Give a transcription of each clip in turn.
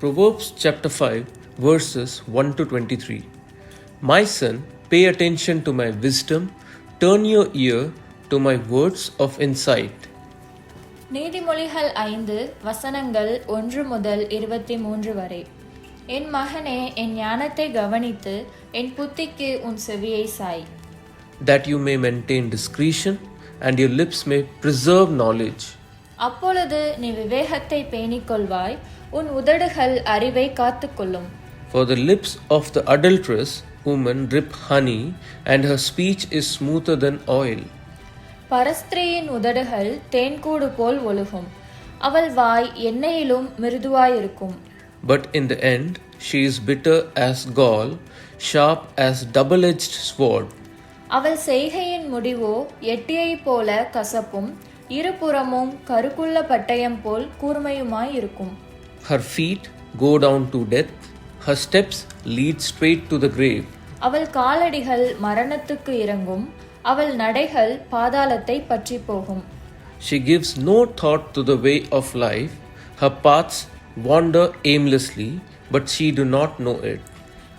Proverbs chapter 5, verses 1 to 23. My son, pay attention to my wisdom, turn your ear to my words of insight. நீதிமொழிகள் 5 வசனங்கள் 1 முதல் 23 வரை. என் மகனே, என் ஞானத்தை கவனித்து என் புத்திக்கு உன் செவியை Sai. That you may maintain discretion and your lips may preserve knowledge. அப்பொழுது நீ விவேகத்தை பேணிக்கொள்வாய், உன் உதடுகள் அறிவை காத்துக்கொள்ளும். For the lips of the adulterous woman drip honey, and her speech is smoother than oil. பரஸ்திரியின் உதடுகள் தேன்கூடு போல் ஒழுகும், அவள் வாய் எண்ணெயிலும் மிருதுவாயிருக்கும். But in the end she is bitter as gall, sharp as double-edged sword. அவள் செய்கையின் முடிவோ எட்டியைப் போல கசப்பும், இருபுறமும் கருக்குள்ள பட்டயம் போல் கூர்மையுமாயிருக்கும். Her feet go down to death, her steps lead straight to the grave. அவள் காலடிகள் மரணத்துக்கு இறங்கும், அவள் நடைகள் பாதாளத்தை பற்றி போகும். She gives no thought to the way of life, her paths wander aimlessly, but she do not know it.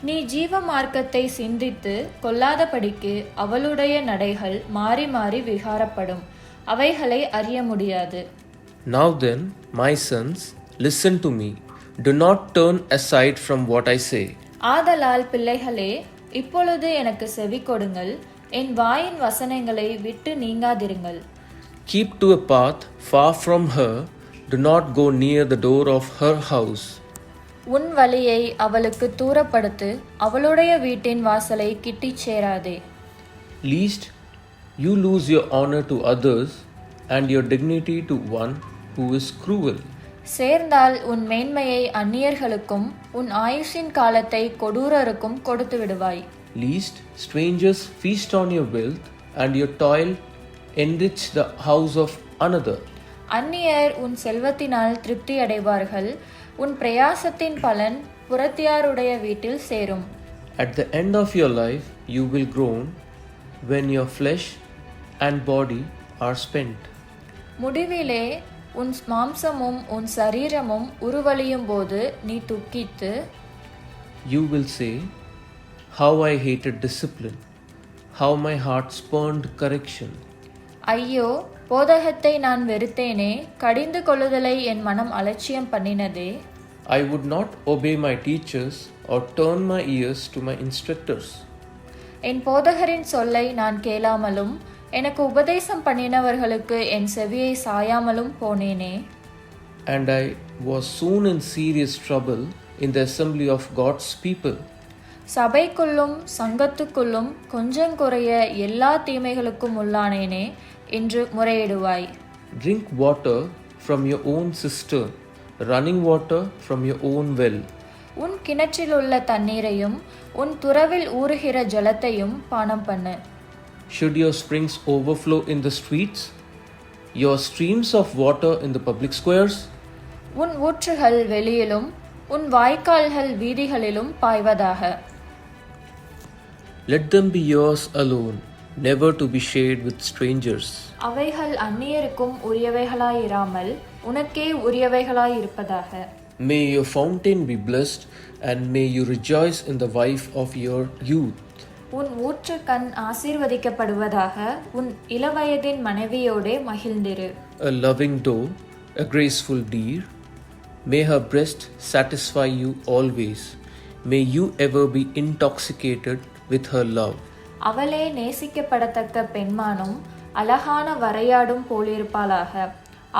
நீ ஜீவ மார்க்கத்தை சிந்தித்து கொல்லாதபடிக்கு அவளுடைய நடைகள் மாறி மாறி விகாரப்படும், அவைகளை அறிய முடியாது. Now then, my sons, listen to me. Do not turn aside from what I say. ஆதலால் பிள்ளைகளே, இப்பொழுது எனக்கு செவி கொடுங்கள், என் வாயின் வசனங்களை விட்டு நீங்காதிருங்கள். Keep to a path far from her. Do not go near the door of her house. உன் வழியை அவளுக்கு தூரப்படுத்து, அவளுடைய வீட்டின் வாசலை கிட்டிச் சேராதே. Lest you lose your honor to others and your dignity to one who is cruel. சேர்ந்தால் உன் மேன்மையை அந்நியர்களுக்கும் உன் ஆயுசின் காலத்தை கொடூரருக்கும் கொடுத்து விடுவாய். Lest strangers feast on your wealth and your toil enrich the house of another. அந்நியர் உன் செல்வத்தினால் திருப்தி அடைவார்கள், உன் பிரயாசத்தின் பலன் புறத்தியாருடைய வீட்டில் சேரும். At the end of your life you will groan when your flesh and body are spent. முடிவிலே உன் மாம்சமும் உன் சரீரமும் உருவழியும் போது நீ துக்கித்து, You will say, how I hated discipline, how my heart spurned correction. ஐயோ, போதகத்தை நான் வெறுத்தேனே, கடிந்து கொள்ளுதலை என் மனம் அலட்சியம் பண்ணினதே. I would not obey my teachers or turn my ears to my instructors. என் போதகரின் சொல்லை நான் கேளாமலும் எனக்கு உபதேசம் பண்ணினவர்களுக்கு என் செவியை சாயாமலும் போனேனே. And I was soon in serious trouble in the assembly of God's people. சபைக்குள்ளும் சங்கத்துக்குள்ளும் கொஞ்சம் குறைய எல்லா தீமைகளுக்கும் உள்ளானேனே என்று முறையிடுவாய். Drink water from your own cistern, running water from your own well. உன் கிணற்றிலுள்ள தண்ணீரையும் உன் துறவில் ஊறுகிற ஜலத்தையும் பானம் பண்ணு. Should your springs overflow in the streets, your streams of water in the public squares? உன் ஊற்றுகள் வெளியிலும் உன் வாய்க்கால்கள் வீதிகளிலும் பாய்வதாக. Let them be yours alone, never to be shared with strangers. அவைகள் அந்நியருக்கும் உரியவைகளாயிராமல் உனக்கே உரியவைகளாயிருப்பதாக. May your fountain be blessed, and may you rejoice in the wife of your youth. உன் ஊற்று கண் ஆசீர்வதிக்கப்படுவதாக, உன் இளவயதின் மனைவியோடே மகிழ்ந்திரு. A loving doe, a graceful deer, may her breast satisfy you always. May you ever be intoxicated with her love. அவளே நேசிக்கப்படத்தக்க பெண்மானும் அழகான வரையாடும் போலிருப்பாளாக.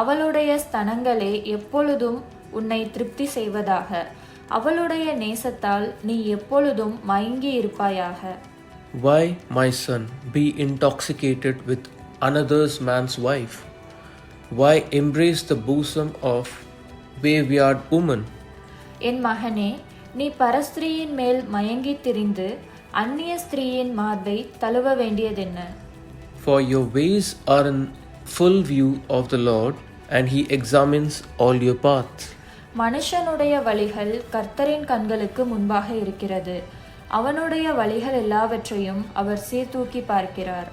அவளுடைய ஸ்தனங்களே எப்பொழுதும் உன்னை திருப்தி செய்வதாக. அவளுடைய நேசத்தால் நீ எப்பொழுதும் மயங்கி இருப்பாயாக. Why, my son, be intoxicated with another's man's wife? Why embrace the bosom of wayward woman? என் மகனே, நீ பரஸ்திரியின் மேல் மயங்கி திரிந்து அந்நிய ஸ்திரீயின் மார்பை தழுவ வேண்டியதென்ன? For your ways are in full view of the Lord, and he examines all your paths. மனுஷனுடைய வழிகள் கர்த்தரின் கண்களுக்கு முன்பாக இருக்கிறது, அவனுடைய வழிகள் எல்லாவற்றையும் அவர் சீர்தூக்கி பார்க்கிறார்.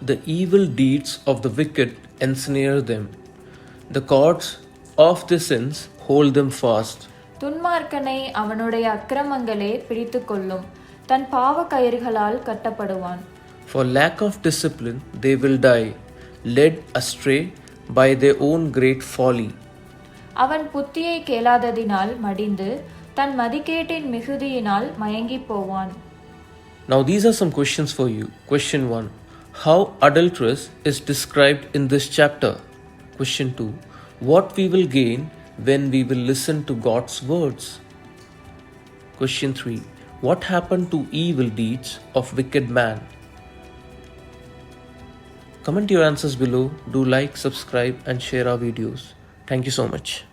The evil deeds of the wicked ensnare them. The cords of the sins hold them fast. துன்மார்க்கனை அவனுடைய அக்கிரமங்களே பிடித்துக்கொள்ளும், தன் பாவ கயிறுகளால் கட்டப்படுவான். For lack of discipline they will die, led astray by their own great folly. அவன் புத்தியை கேளாததினால் மடிந்து தன் மதிகேட்டின் மிகுதியினால் மயங்கிப் போவான். Now these are some questions for you. Question 1. How adulteress is described in this chapter? Question 2. What we will gain when we will listen to God's words? Question 3. What happened to evil deeds of wicked man? Comment your answers below. Do like, subscribe and share our videos. Thank you so much.